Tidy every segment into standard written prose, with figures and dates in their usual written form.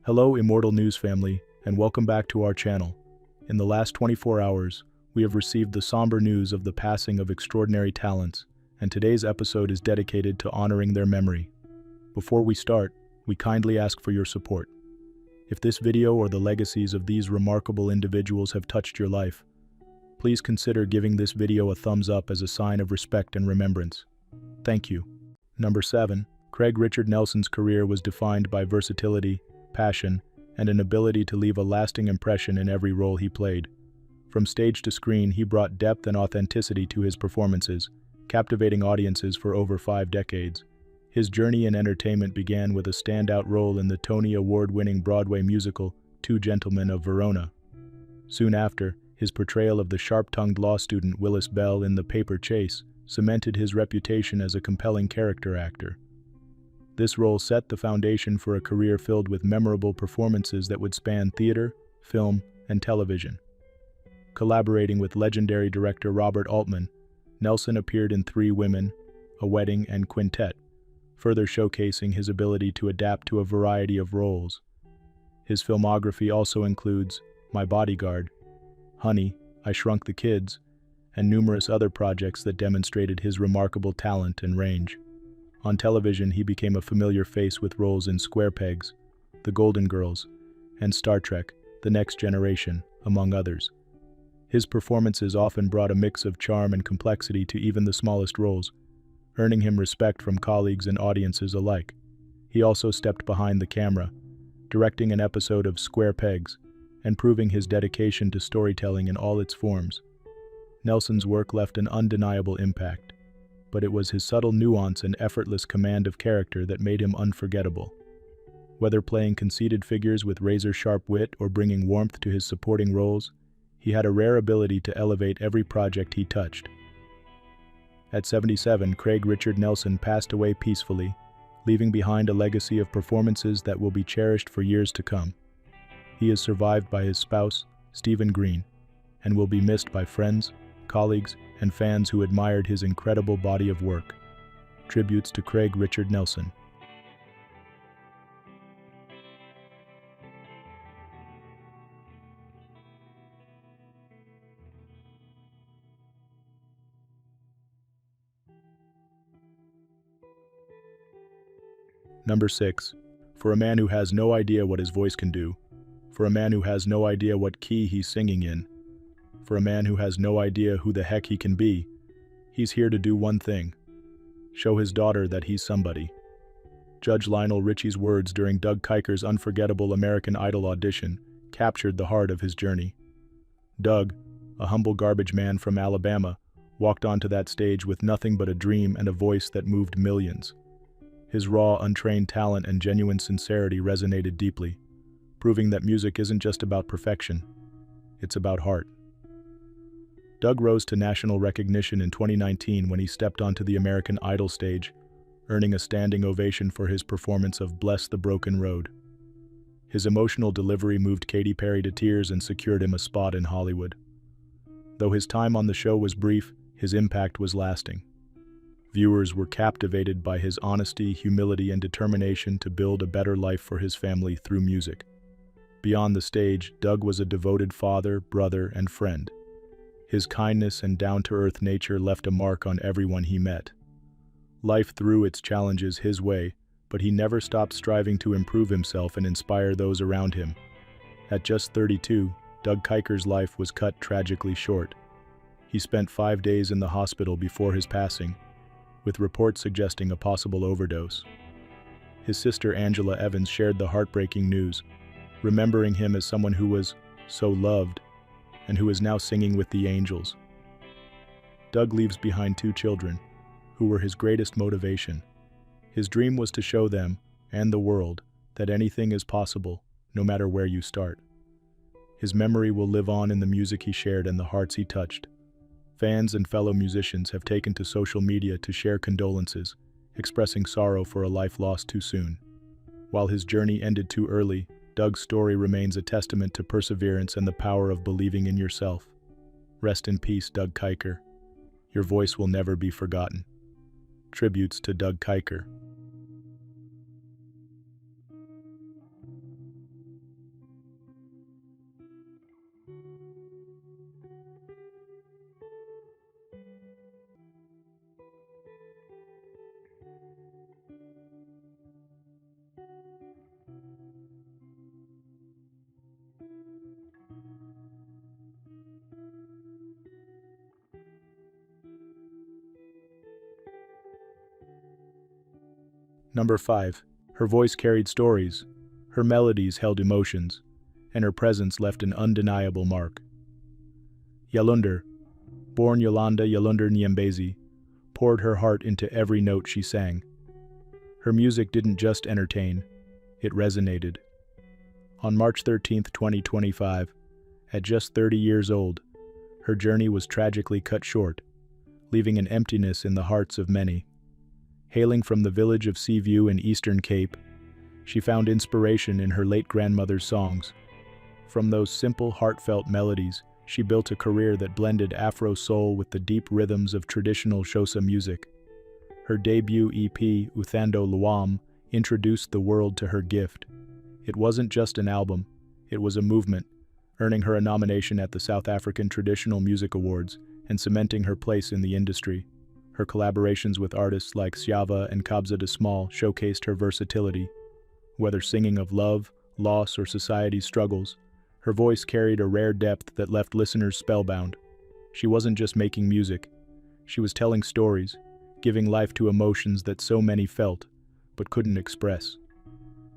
Hello, Immortal News family, and welcome back to our channel. In the last 24 hours, we have received the somber news of the passing of extraordinary talents, and today's episode is dedicated to honoring their memory. Before we start, we kindly ask for your support. If this video or the legacies of these remarkable individuals have touched your life, please consider giving this video a thumbs up as a sign of respect and remembrance. Thank you. Number 7. Craig Richard Nelson's career was defined by versatility, passion, and an ability to leave a lasting impression in every role he played. From stage to screen, he brought depth and authenticity to his performances, captivating audiences for over 5 decades. His journey in entertainment began with a standout role in the Tony Award-winning Broadway musical, Two Gentlemen of Verona. Soon after, his portrayal of the sharp-tongued law student Willis Bell in The Paper Chase cemented his reputation as a compelling character actor. This role set the foundation for a career filled with memorable performances that would span theater, film, and television. Collaborating with legendary director Robert Altman, Nelson appeared in Three Women, A Wedding, and Quintet, further showcasing his ability to adapt to a variety of roles. His filmography also includes My Bodyguard, Honey, I Shrunk the Kids, and numerous other projects that demonstrated his remarkable talent and range. On television, he became a familiar face with roles in Square Pegs, The Golden Girls, and Star Trek: The Next Generation, among others. His performances often brought a mix of charm and complexity to even the smallest roles, earning him respect from colleagues and audiences alike. He also stepped behind the camera, directing an episode of Square Pegs, and proving his dedication to storytelling in all its forms. Nelson's work left an undeniable impact, but it was his subtle nuance and effortless command of character that made him unforgettable. Whether playing conceited figures with razor-sharp wit or bringing warmth to his supporting roles, he had a rare ability to elevate every project he touched. At 77, Craig Richard Nelson passed away peacefully, leaving behind a legacy of performances that will be cherished for years to come. He is survived by his spouse, Stephen Green, and will be missed by friends, colleagues, and fans who admired his incredible body of work. Tributes to Craig Richard Nelson. Number 6. For a man who has no idea what his voice can do, for a man who has no idea what key he's singing in, for a man who has no idea who the heck he can be, he's here to do one thing: show his daughter that he's somebody. Judge Lionel Richie's words during Doug Kiker's unforgettable American Idol audition captured the heart of his journey. Doug, a humble garbage man from Alabama, walked onto that stage with nothing but a dream and a voice that moved millions. His raw, untrained talent and genuine sincerity resonated deeply, proving that music isn't just about perfection, it's about heart. Doug rose to national recognition in 2019 when he stepped onto the American Idol stage, earning a standing ovation for his performance of Bless the Broken Road. His emotional delivery moved Katy Perry to tears and secured him a spot in Hollywood. Though his time on the show was brief, his impact was lasting. Viewers were captivated by his honesty, humility, and determination to build a better life for his family through music. Beyond the stage, Doug was a devoted father, brother, and friend. His kindness and down-to-earth nature left a mark on everyone he met. Life threw its challenges his way, but he never stopped striving to improve himself and inspire those around him. At just 32, Doug Kiker's life was cut tragically short. He spent 5 days in the hospital before his passing, with reports suggesting a possible overdose. His sister Angela Evans shared the heartbreaking news, remembering him as someone who was so loved and who is now singing with the angels. Doug leaves behind 2 children, who were his greatest motivation. His dream was to show them, and the world, that anything is possible, no matter where you start. His memory will live on in the music he shared and the hearts he touched. Fans and fellow musicians have taken to social media to share condolences, expressing sorrow for a life lost too soon. While his journey ended too early, Doug's story remains a testament to perseverance and the power of believing in yourself. Rest in peace, Doug Kiker. Your voice will never be forgotten. Tributes to Doug Kiker. Number 5. Her voice carried stories, her melodies held emotions, and her presence left an undeniable mark. Yallunder, born Yolanda Yallunder Nyembezi, poured her heart into every note she sang. Her music didn't just entertain, it resonated. On March 13, 2025, at just 30 years old, her journey was tragically cut short, leaving an emptiness in the hearts of many. Hailing from the village of Seaview in Eastern Cape, she found inspiration in her late grandmother's songs. From those simple, heartfelt melodies, she built a career that blended Afro soul with the deep rhythms of traditional Xhosa music. Her debut EP, Uthando Luam, introduced the world to her gift. It wasn't just an album, it was a movement, earning her a nomination at the South African Traditional Music Awards and cementing her place in the industry. Her collaborations with artists like Syava and Kabza de Small showcased her versatility. Whether singing of love, loss, or society's struggles, her voice carried a rare depth that left listeners spellbound. She wasn't just making music, she was telling stories, giving life to emotions that so many felt, but couldn't express.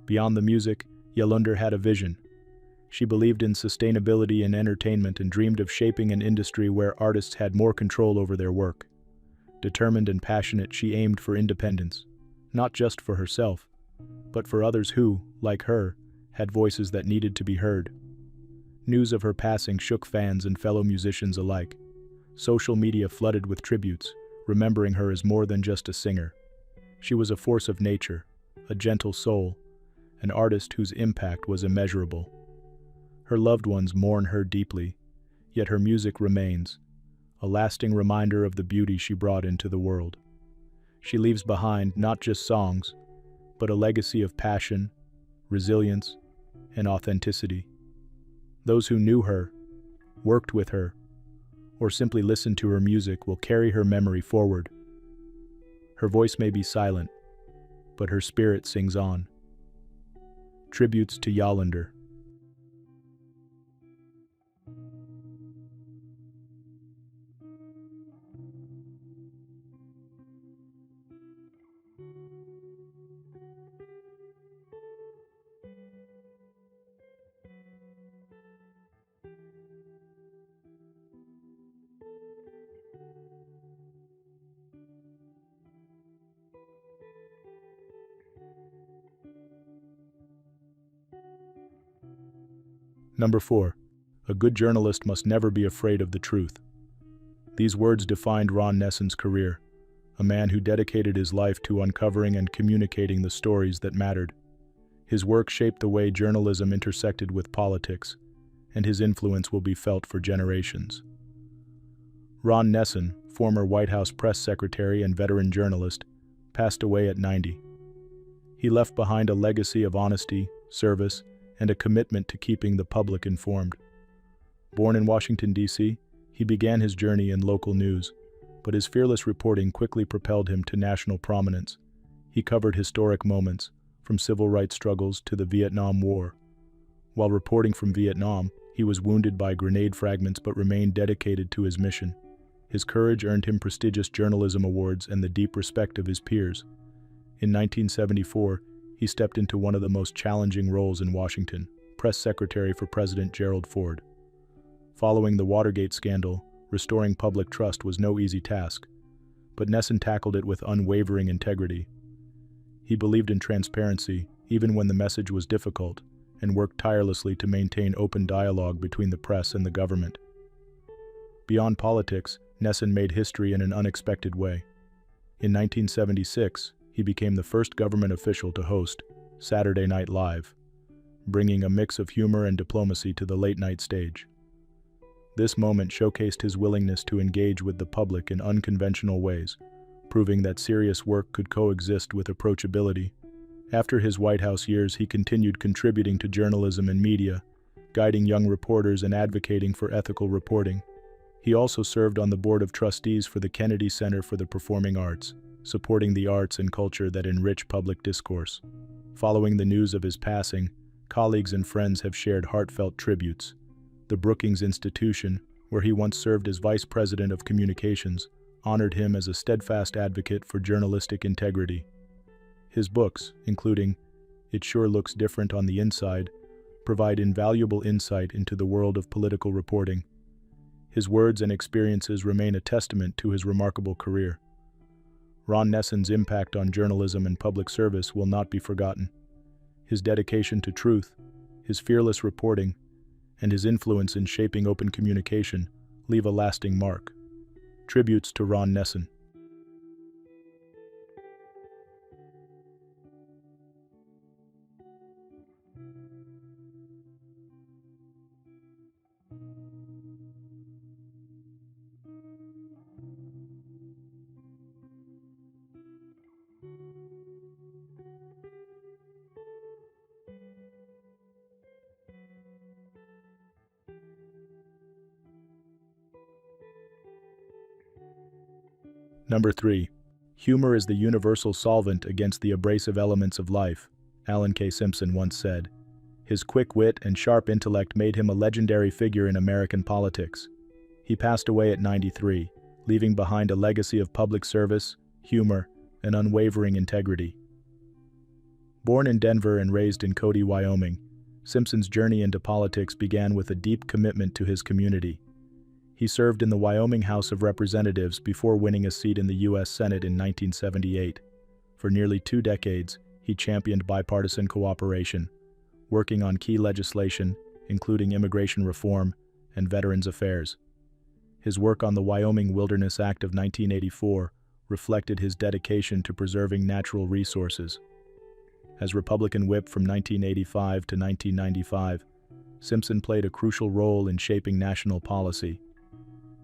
Beyond the music, Yallunder had a vision. She believed in sustainability and entertainment and dreamed of shaping an industry where artists had more control over their work. Determined and passionate, she aimed for independence, not just for herself, but for others who, like her, had voices that needed to be heard. News of her passing shook fans and fellow musicians alike. Social media flooded with tributes, remembering her as more than just a singer. She was a force of nature, a gentle soul, an artist whose impact was immeasurable. Her loved ones mourn her deeply, yet her music remains, a lasting reminder of the beauty she brought into the world. She leaves behind not just songs, but a legacy of passion, resilience, and authenticity. Those who knew her, worked with her, or simply listened to her music will carry her memory forward. Her voice may be silent, but her spirit sings on. Tributes to Yallunder. Number 4. A good journalist must never be afraid of the truth. These words defined Ron Nesson's career, a man who dedicated his life to uncovering and communicating the stories that mattered. His work shaped the way journalism intersected with politics, and his influence will be felt for generations. Ron Nesson, former White House press secretary and veteran journalist, passed away at 90. He left behind a legacy of honesty, service, and a commitment to keeping the public informed. Born in Washington, D.C., he began his journey in local news, but his fearless reporting quickly propelled him to national prominence. He covered historic moments, from civil rights struggles to the Vietnam War. While reporting from Vietnam, he was wounded by grenade fragments but remained dedicated to his mission. His courage earned him prestigious journalism awards and the deep respect of his peers. In 1974, he stepped into one of the most challenging roles in Washington, press secretary for President Gerald Ford. Following the Watergate scandal, restoring public trust was no easy task, but Nesson tackled it with unwavering integrity. He believed in transparency, even when the message was difficult, and worked tirelessly to maintain open dialogue between the press and the government. Beyond politics, Nesson made history in an unexpected way. In 1976, he became the first government official to host Saturday Night Live, bringing a mix of humor and diplomacy to the late-night stage. This moment showcased his willingness to engage with the public in unconventional ways, proving that serious work could coexist with approachability. After his White House years, he continued contributing to journalism and media, guiding young reporters and advocating for ethical reporting. He also served on the board of trustees for the Kennedy Center for the Performing Arts, supporting the arts and culture that enrich public discourse. Following the news of his passing, colleagues and friends have shared heartfelt tributes. The Brookings Institution, where he once served as vice president of communications, honored him as a steadfast advocate for journalistic integrity. His books, including It Sure Looks Different on the Inside, provide invaluable insight into the world of political reporting. His words and experiences remain a testament to his remarkable career. Ron Nessen's impact on journalism and public service will not be forgotten. His dedication to truth, his fearless reporting, and his influence in shaping open communication leave a lasting mark. Tributes to Ron Nessen. Number 3. Humor is the universal solvent against the abrasive elements of life, Alan K. Simpson once said. His quick wit and sharp intellect made him a legendary figure in American politics. He passed away at 93, leaving behind a legacy of public service, humor, and unwavering integrity. Born in Denver and raised in TodaY, Wyoming, Simpson's journey into politics began with a deep commitment to his community. He served in the Wyoming House of Representatives before winning a seat in the U.S. Senate in 1978. For nearly 2 decades, he championed bipartisan cooperation, working on key legislation, including immigration reform and veterans affairs. His work on the Wyoming Wilderness Act of 1984 reflected his dedication to preserving natural resources. As Republican whip from 1985 to 1995, Simpson played a crucial role in shaping national policy.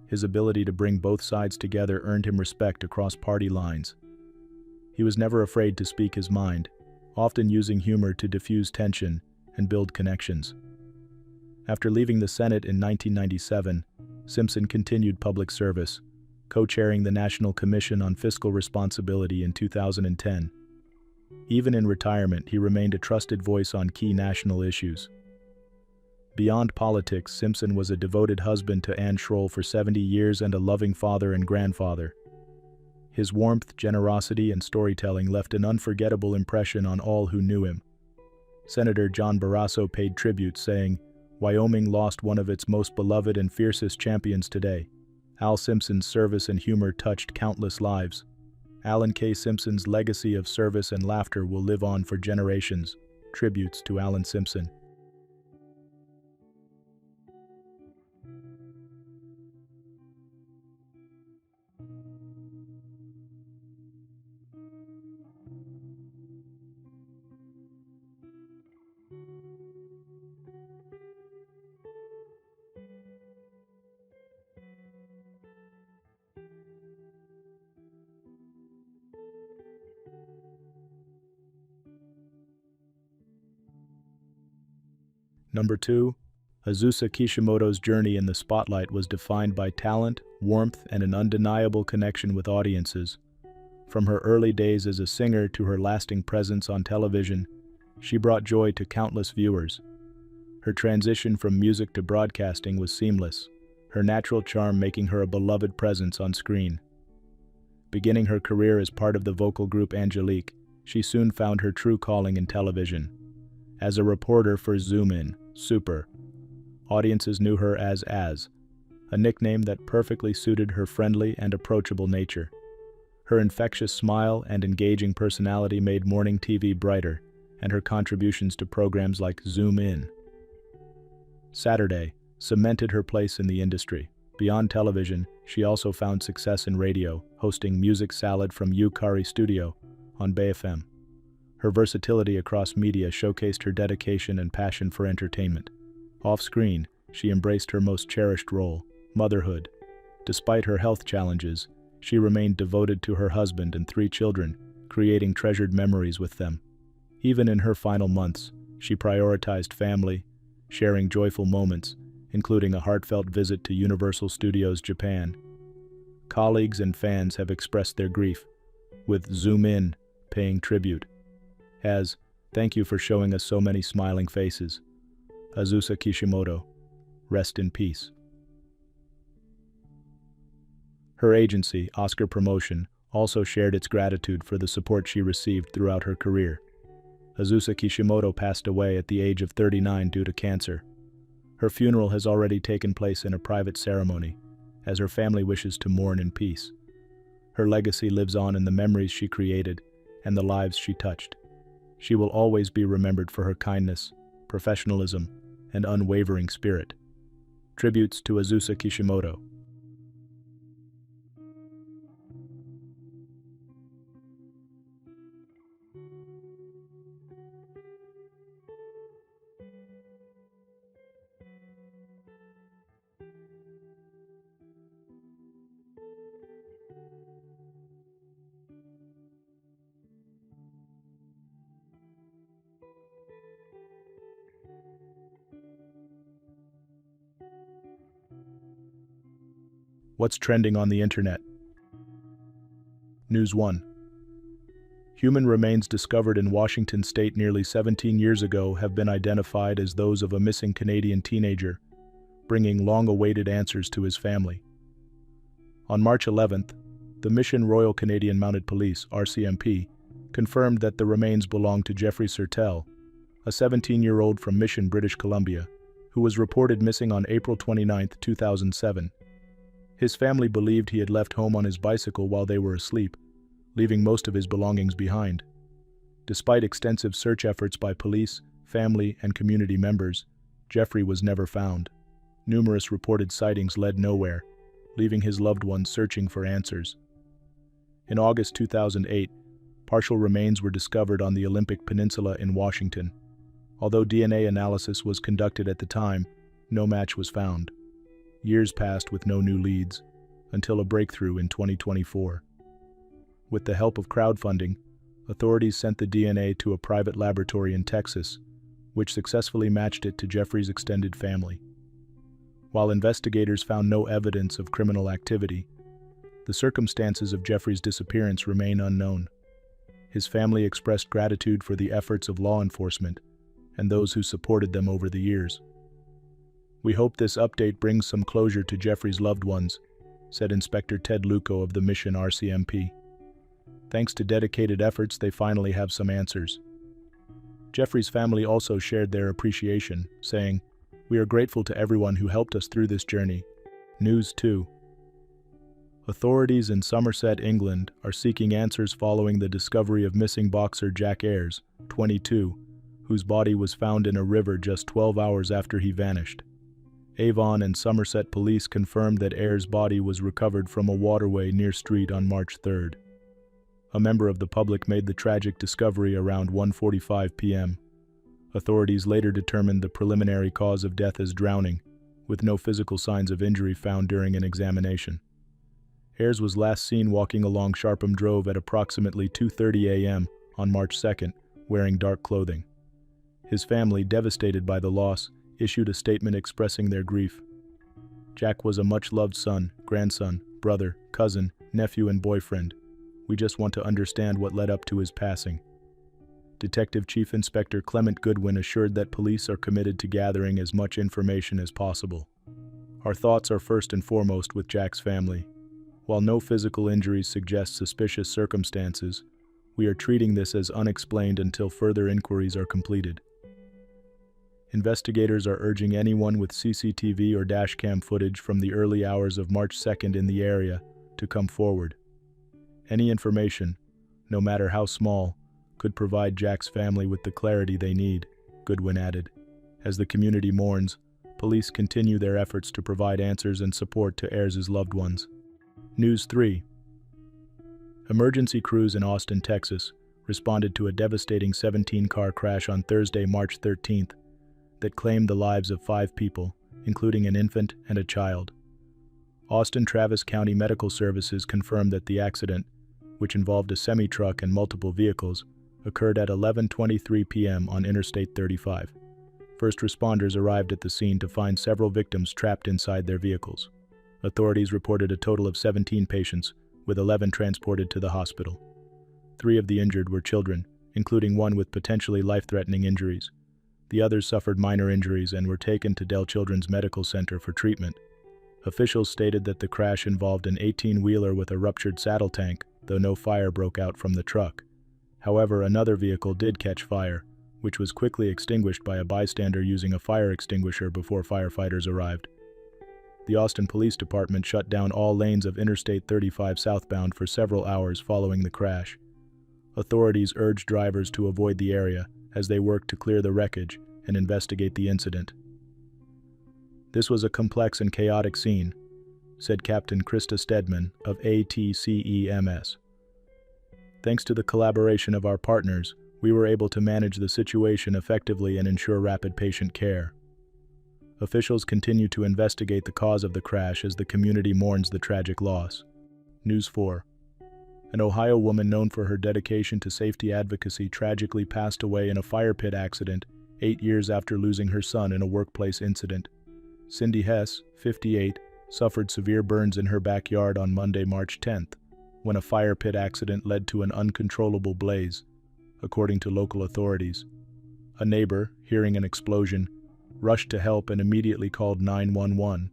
His ability to bring both sides together earned him respect across party lines. He was never afraid to speak his mind, often using humor to diffuse tension and build connections. After leaving the Senate in 1997, Simpson continued public service, co-chairing the National Commission on Fiscal Responsibility in 2010. Even in retirement, he remained a trusted voice on key national issues. Beyond politics, Simpson was a devoted husband to Ann Schroll for 70 years and a loving father and grandfather. His warmth, generosity, and storytelling left an unforgettable impression on all who knew him. Senator John Barrasso paid tribute, saying, "Wyoming lost one of its most beloved and fiercest champions today. Al Simpson's service and humor touched countless lives. Alan K. Simpson's legacy of service and laughter will live on for generations." Tributes to Alan Simpson. Number 2. Azusa Kishimoto's journey in the spotlight was defined by talent, warmth, and an undeniable connection with audiences. From her early days as a singer to her lasting presence on television, she brought joy to countless viewers. Her transition from music to broadcasting was seamless, her natural charm making her a beloved presence on screen. Beginning her career as part of the vocal group Angelique, she soon found her true calling in television. As a reporter for Zoom In, Super, audiences knew her as Az, a nickname that perfectly suited her friendly and approachable nature. Her infectious smile and engaging personality made morning TV brighter, and her contributions to programs like Zoom In, Saturday cemented her place in the industry. Beyond television, she also found success in radio, hosting Music Salad from Yukari Studio on Bay FM. Her versatility across media showcased her dedication and passion for entertainment. Off-screen, she embraced her most cherished role, motherhood. Despite her health challenges, she remained devoted to her husband and 3 children, creating treasured memories with them. Even in her final months, she prioritized family, sharing joyful moments, including a heartfelt visit to Universal Studios Japan. Colleagues and fans have expressed their grief, with Zoom In paying tribute. As, "Thank you for showing us so many smiling faces. Azusa Kishimoto, rest in peace." Her agency, Oscar Promotion, also shared its gratitude for the support she received throughout her career. Azusa Kishimoto passed away at the age of 39 due to cancer. Her funeral has already taken place in a private ceremony, as her family wishes to mourn in peace. Her legacy lives on in the memories she created and the lives she touched. She will always be remembered for her kindness, professionalism, and unwavering spirit. Tributes to Azusa Kishimoto. What's trending on the internet? News 1. Human remains discovered in Washington state nearly 17 years ago have been identified as those of a missing Canadian teenager, bringing long-awaited answers to his family. On March 11th, the Mission Royal Canadian Mounted Police, RCMP, confirmed that the remains belong to Jeffrey Sertel, a 17-year-old from Mission, British Columbia, who was reported missing on April 29, 2007. His family believed he had left home on his bicycle while they were asleep, leaving most of his belongings behind. Despite extensive search efforts by police, family, and community members, Jeffrey was never found. Numerous reported sightings led nowhere, leaving his loved ones searching for answers. In August 2008, partial remains were discovered on the Olympic Peninsula in Washington. Although DNA analysis was conducted at the time, no match was found. Years passed with no new leads, until a breakthrough in 2024. With the help of crowdfunding, authorities sent the DNA to a private laboratory in Texas, which successfully matched it to Jeffrey's extended family. While investigators found no evidence of criminal activity, the circumstances of Jeffrey's disappearance remain unknown. His family expressed gratitude for the efforts of law enforcement and those who supported them over the years. "We hope this update brings some closure to Jeffrey's loved ones," said Inspector Ted Luco of the Mission RCMP. "Thanks to dedicated efforts, they finally have some answers." Jeffrey's family also shared their appreciation, saying, "We are grateful to everyone who helped us through this journey." News 2. Authorities in Somerset, England, are seeking answers following the discovery of missing boxer Jack Ayres, 22, whose body was found in a river just 12 hours after he vanished. Avon and Somerset police confirmed that Ayres' body was recovered from a waterway near Street on March 3rd. A member of the public made the tragic discovery around 1:45 p.m. Authorities later determined the preliminary cause of death as drowning, with no physical signs of injury found during an examination. Ayres was last seen walking along Sharpham Drove at approximately 2:30 a.m. on March 2nd, wearing dark clothing. His family, devastated by the loss, issued a statement expressing their grief. "Jack was a much-loved son, grandson, brother, cousin, nephew, and boyfriend. We just want to understand what led up to his passing." Detective Chief Inspector Clement Goodwin assured that police are committed to gathering as much information as possible. "Our thoughts are first and foremost with Jack's family. While no physical injuries suggest suspicious circumstances, we are treating this as unexplained until further inquiries are completed." Investigators are urging anyone with CCTV or dashcam footage from the early hours of March 2nd in the area to come forward. Any information, no matter how small, could provide Jack's family with the clarity they need, Goodwin added. As the community mourns, police continue their efforts to provide answers and support to Ayres' loved ones. News 3. Emergency crews in Austin, Texas, responded to a devastating 17-car crash on Thursday, March 13th, that claimed the lives of 5 people, including an infant and a child. Austin Travis County Medical Services confirmed that the accident, which involved a semi-truck and multiple vehicles, occurred at 11:23 p.m. on Interstate 35. First responders arrived at the scene to find several victims trapped inside their vehicles. Authorities reported a total of 17 patients, with 11 transported to the hospital. 3 of the injured were children, including one with potentially life-threatening injuries. The others suffered minor injuries and were taken to Dell Children's Medical Center for treatment. Officials stated that the crash involved an 18-wheeler with a ruptured saddle tank, though no fire broke out from the truck. However, another vehicle did catch fire, which was quickly extinguished by a bystander using a fire extinguisher before firefighters arrived. The Austin Police Department shut down all lanes of Interstate 35 southbound for several hours following the crash. Authorities urged drivers to avoid the area as they worked to clear the wreckage and investigate the incident. "This was a complex and chaotic scene," said Captain Krista Stedman of ATCEMS. "Thanks to the collaboration of our partners, we were able to manage the situation effectively and ensure rapid patient care." Officials continue to investigate the cause of the crash as the community mourns the tragic loss. News 4. An Ohio woman known for her dedication to safety advocacy tragically passed away in a fire pit accident 8 years after losing her son in a workplace incident. Cindy Hess, 58, suffered severe burns in her backyard on Monday, March 10th, when a fire pit accident led to an uncontrollable blaze, according to local authorities. A neighbor, hearing an explosion, rushed to help and immediately called 911.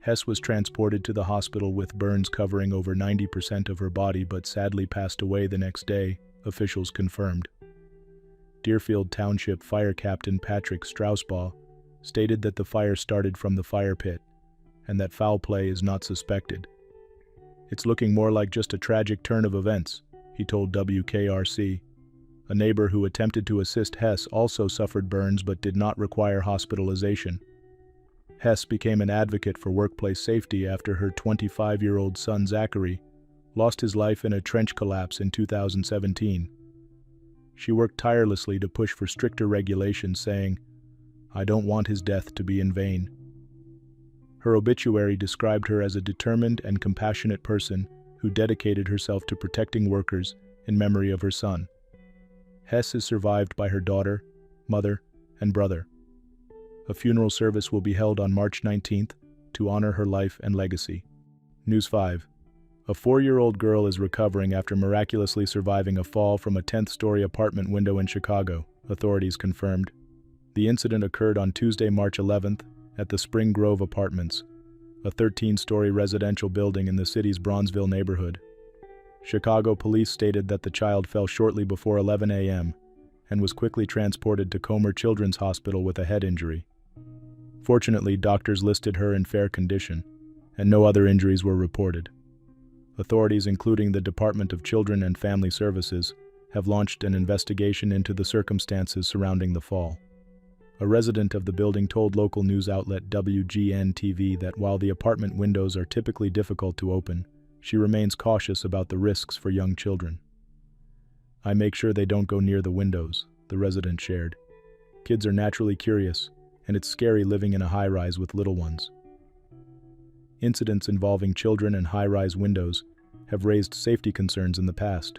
Hess was transported to the hospital with burns covering over 90% of her body but sadly passed away the next day, officials confirmed. Deerfield Township Fire Captain Patrick Strausbaugh stated that the fire started from the fire pit and that foul play is not suspected. "It's looking more like just a tragic turn of events," he told WKRC. A neighbor who attempted to assist Hess also suffered burns but did not require hospitalization. Hess became an advocate for workplace safety after her 25-year-old son Zachary lost his life in a trench collapse in 2017. She worked tirelessly to push for stricter regulations, saying, "I don't want his death to be in vain." Her obituary described her as a determined and compassionate person who dedicated herself to protecting workers in memory of her son. Hess is survived by her daughter, mother, and brother. A funeral service will be held on March 19th to honor her life and legacy. News 5. A 4-year-old girl is recovering after miraculously surviving a fall from a 10th-story apartment window in Chicago, authorities confirmed. The incident occurred on Tuesday, March 11th, at the Spring Grove Apartments, a 13-story residential building in the city's Bronzeville neighborhood. Chicago police stated that the child fell shortly before 11 a.m. and was quickly transported to Comer Children's Hospital with a head injury. Fortunately, doctors listed her in fair condition, and no other injuries were reported. Authorities, including the Department of Children and Family Services, have launched an investigation into the circumstances surrounding the fall. A resident of the building told local news outlet WGN-TV that while the apartment windows are typically difficult to open, she remains cautious about the risks for young children. "I make sure they don't go near the windows," the resident shared. "Kids are naturally curious, and it's scary living in a high-rise with little ones." Incidents involving children and high-rise windows have raised safety concerns in the past.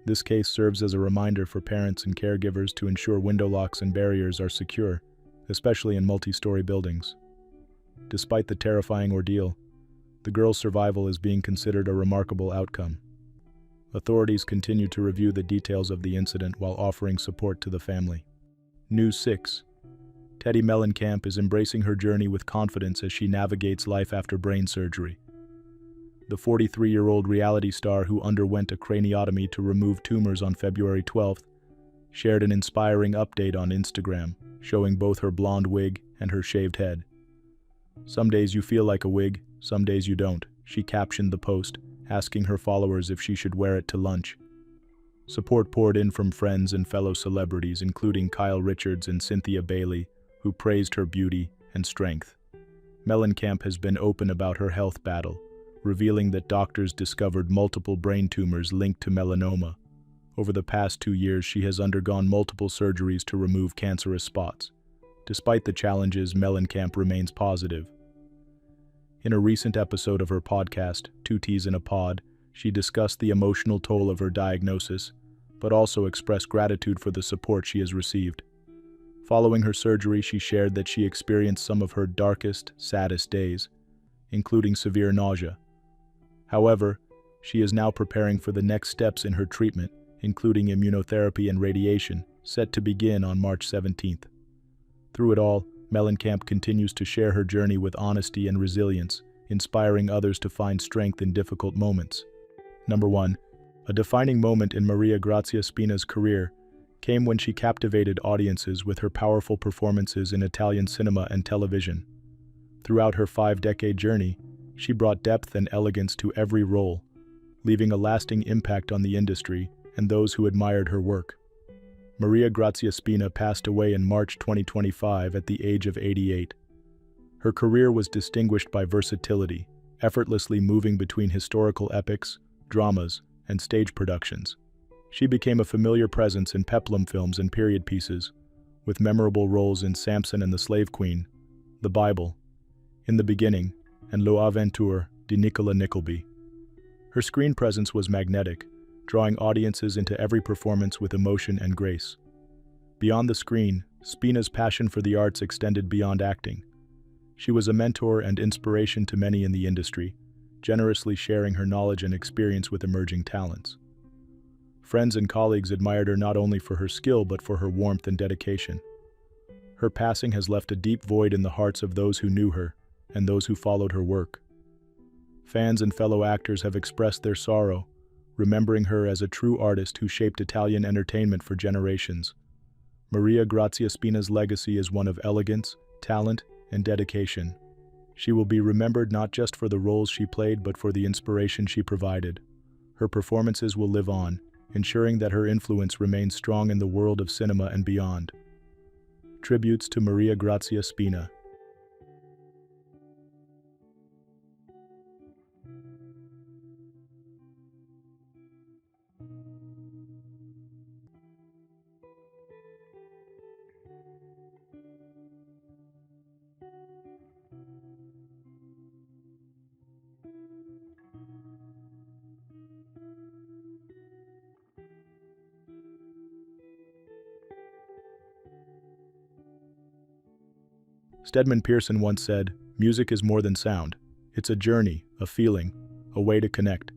This case serves as a reminder for parents and caregivers to ensure window locks and barriers are secure, especially in multi-story buildings. Despite the terrifying ordeal, the girl's survival is being considered a remarkable outcome. Authorities continue to review the details of the incident while offering support to the family. News 6. Teddi Mellencamp is embracing her journey with confidence as she navigates life after brain surgery. The 43-year-old reality star who underwent a craniotomy to remove tumors on February 12th shared an inspiring update on Instagram, showing both her blonde wig and her shaved head. "Some days you feel like a wig, some days you don't," she captioned the post, asking her followers if she should wear it to lunch. Support poured in from friends and fellow celebrities, including Kyle Richards and Cynthia Bailey, who praised her beauty and strength. Mellencamp has been open about her health battle, revealing that doctors discovered multiple brain tumors linked to melanoma. Over the past 2 years, she has undergone multiple surgeries to remove cancerous spots. Despite the challenges, Mellencamp remains positive. In a recent episode of her podcast, 2 T's in a Pod, she discussed the emotional toll of her diagnosis, but also expressed gratitude for the support she has received. Following her surgery, she shared that she experienced some of her darkest, saddest days, including severe nausea. However, she is now preparing for the next steps in her treatment, including immunotherapy and radiation, set to begin on March 17th. Through it all, Mellencamp continues to share her journey with honesty and resilience, inspiring others to find strength in difficult moments. Number 1. A defining moment in Maria Grazia Spina's career came when she captivated audiences with her powerful performances in Italian cinema and television. Throughout her 5-decade journey, she brought depth and elegance to every role, leaving a lasting impact on the industry and those who admired her work. Maria Grazia Spina passed away in March 2025 at the age of 88. Her career was distinguished by versatility, effortlessly moving between historical epics, dramas, and stage productions. She became a familiar presence in peplum films and period pieces, with memorable roles in Samson and the Slave Queen, The Bible, In the Beginning, and L'Avventure di Nicola Nickleby. Her screen presence was magnetic, drawing audiences into every performance with emotion and grace. Beyond the screen, Spina's passion for the arts extended beyond acting. She was a mentor and inspiration to many in the industry, generously sharing her knowledge and experience with emerging talents. Friends and colleagues admired her not only for her skill but for her warmth and dedication. Her passing has left a deep void in the hearts of those who knew her and those who followed her work. Fans and fellow actors have expressed their sorrow, remembering her as a true artist who shaped Italian entertainment for generations. Maria Grazia Spina's legacy is one of elegance, talent, and dedication. She will be remembered not just for the roles she played but for the inspiration she provided. Her performances will live on, ensuring that her influence remains strong in the world of cinema and beyond. Tributes to Maria Grazia Spina. Stedman Pearson once said, "Music is more than sound. It's a journey, a feeling, a way to connect."